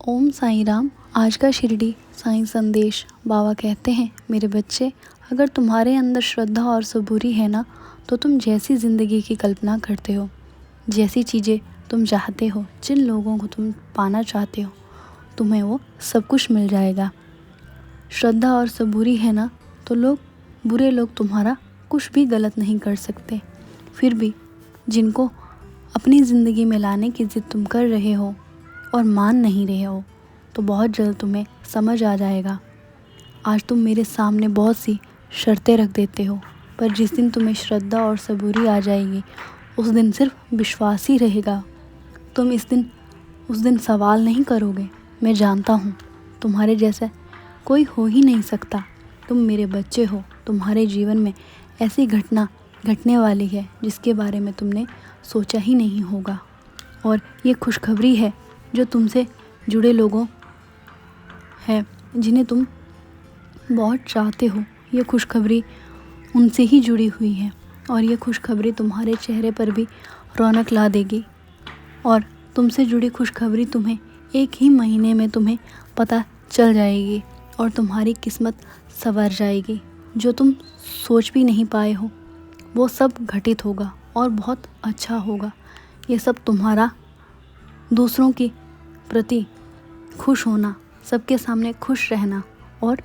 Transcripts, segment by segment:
ओम साईं राम। आज का शिरडी साईं संदेश। बाबा कहते हैं, मेरे बच्चे, अगर तुम्हारे अंदर श्रद्धा और सबूरी है ना, तो तुम जैसी ज़िंदगी की कल्पना करते हो, जैसी चीज़ें तुम चाहते हो, जिन लोगों को तुम पाना चाहते हो, तुम्हें वो सब कुछ मिल जाएगा। श्रद्धा और सबूरी है ना, तो बुरे लोग तुम्हारा कुछ भी गलत नहीं कर सकते। फिर भी जिनको अपनी ज़िंदगी में लाने की ज़िद तुम कर रहे हो और मान नहीं रहे हो, तो बहुत जल्द तुम्हें समझ आ जाएगा। आज तुम मेरे सामने बहुत सी शर्तें रख देते हो, पर जिस दिन तुम्हें श्रद्धा और सबूरी आ जाएगी, उस दिन सिर्फ विश्वास ही रहेगा। तुम उस दिन सवाल नहीं करोगे। मैं जानता हूँ तुम्हारे जैसा कोई हो ही नहीं सकता। तुम मेरे बच्चे हो। तुम्हारे जीवन में ऐसी घटना घटने वाली है जिसके बारे में तुमने सोचा ही नहीं होगा। और ये खुशखबरी है जो तुमसे जुड़े लोगों है, जिन्हें तुम बहुत चाहते हो। ये खुशखबरी उनसे ही जुड़ी हुई है और ये खुशखबरी तुम्हारे चेहरे पर भी रौनक ला देगी। और तुमसे जुड़ी खुशखबरी तुम्हें एक ही महीने में तुम्हें पता चल जाएगी और तुम्हारी किस्मत संवर जाएगी। जो तुम सोच भी नहीं पाए हो वो सब घटित होगा और बहुत अच्छा होगा। ये सब तुम्हारा दूसरों के प्रति खुश होना, सबके सामने खुश रहना और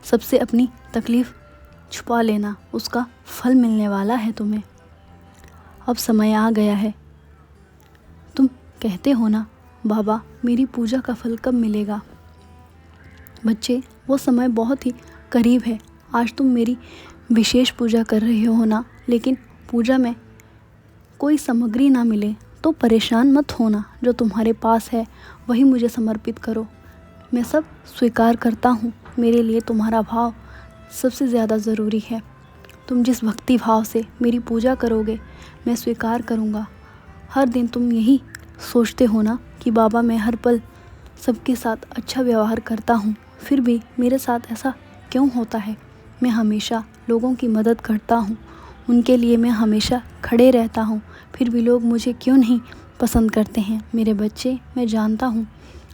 सबसे अपनी तकलीफ़ छुपा लेना, उसका फल मिलने वाला है तुम्हें। अब समय आ गया है। तुम कहते हो ना, बाबा मेरी पूजा का फल कब मिलेगा? बच्चे, वो समय बहुत ही करीब है। आज तुम मेरी विशेष पूजा कर रहे हो ना, लेकिन पूजा में कोई सामग्री ना मिले तो परेशान मत होना। जो तुम्हारे पास है वही मुझे समर्पित करो। मैं सब स्वीकार करता हूँ। मेरे लिए तुम्हारा भाव सबसे ज़्यादा ज़रूरी है। तुम जिस भक्ति भाव से मेरी पूजा करोगे, मैं स्वीकार करूँगा। हर दिन तुम यही सोचते हो ना कि बाबा मैं हर पल सबके साथ अच्छा व्यवहार करता हूँ, फिर भी मेरे साथ ऐसा क्यों होता है? मैं हमेशा लोगों की मदद करता हूँ, उनके लिए मैं हमेशा खड़े रहता हूँ, फिर भी लोग मुझे क्यों नहीं पसंद करते हैं? मेरे बच्चे, मैं जानता हूँ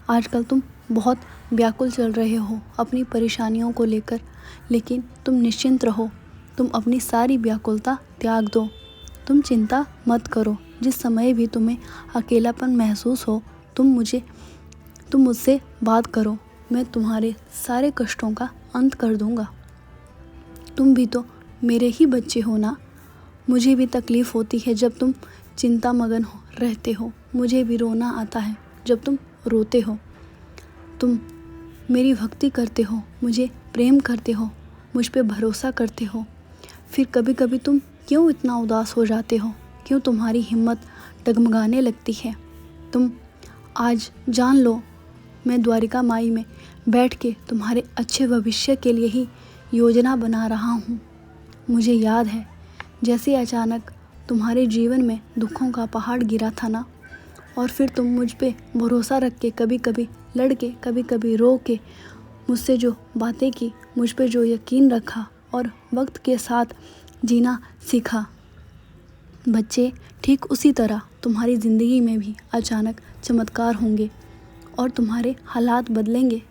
आजकल तुम बहुत व्याकुल चल रहे हो अपनी परेशानियों को लेकर, लेकिन तुम निश्चिंत रहो। तुम अपनी सारी व्याकुलता त्याग दो। तुम चिंता मत करो। जिस समय भी तुम्हें अकेलापन महसूस हो, तुम मुझसे बात करो। मैं तुम्हारे सारे कष्टों का अंत कर दूंगा। तुम भी तो मेरे ही बच्चे हो ना। मुझे भी तकलीफ़ होती है जब तुम चिंता मगन रहते हो। मुझे भी रोना आता है जब तुम रोते हो। तुम मेरी भक्ति करते हो, मुझे प्रेम करते हो, मुझ पे भरोसा करते हो, फिर कभी कभी तुम क्यों इतना उदास हो जाते हो? क्यों तुम्हारी हिम्मत डगमगाने लगती है? तुम आज जान लो, मैं द्वारिका माई में बैठ के तुम्हारे अच्छे भविष्य के लिए ही योजना बना रहा हूँ। मुझे याद है जैसे अचानक तुम्हारे जीवन में दुखों का पहाड़ गिरा था ना, और फिर तुम मुझ पे भरोसा रख के कभी कभी लड़ के, कभी कभी रो के मुझसे जो बातें की, मुझ पे जो यकीन रखा और वक्त के साथ जीना सीखा। बच्चे, ठीक उसी तरह तुम्हारी ज़िंदगी में भी अचानक चमत्कार होंगे और तुम्हारे हालात बदलेंगे।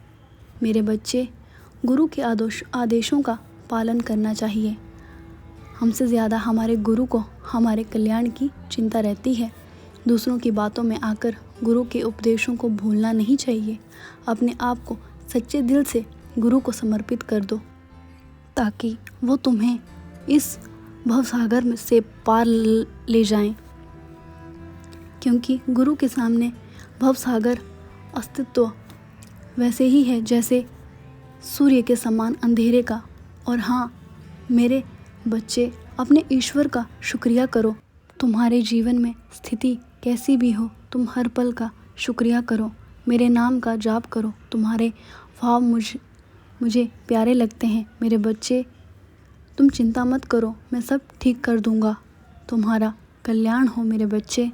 मेरे बच्चे, गुरु के आदेशों का पालन करना चाहिए। हमसे ज़्यादा हमारे गुरु को हमारे कल्याण की चिंता रहती है। दूसरों की बातों में आकर गुरु के उपदेशों को भूलना नहीं चाहिए। अपने आप को सच्चे दिल से गुरु को समर्पित कर दो, ताकि वो तुम्हें इस भवसागर में से पार ले जाएं। क्योंकि गुरु के सामने भवसागर अस्तित्व वैसे ही है जैसे सूर्य के समान अंधेरे का। और हाँ मेरे बच्चे, अपने ईश्वर का शुक्रिया करो। तुम्हारे जीवन में स्थिति कैसी भी हो, तुम हर पल का शुक्रिया करो। मेरे नाम का जाप करो। तुम्हारे भाव मुझे प्यारे लगते हैं। मेरे बच्चे, तुम चिंता मत करो, मैं सब ठीक कर दूंगा। तुम्हारा कल्याण हो मेरे बच्चे।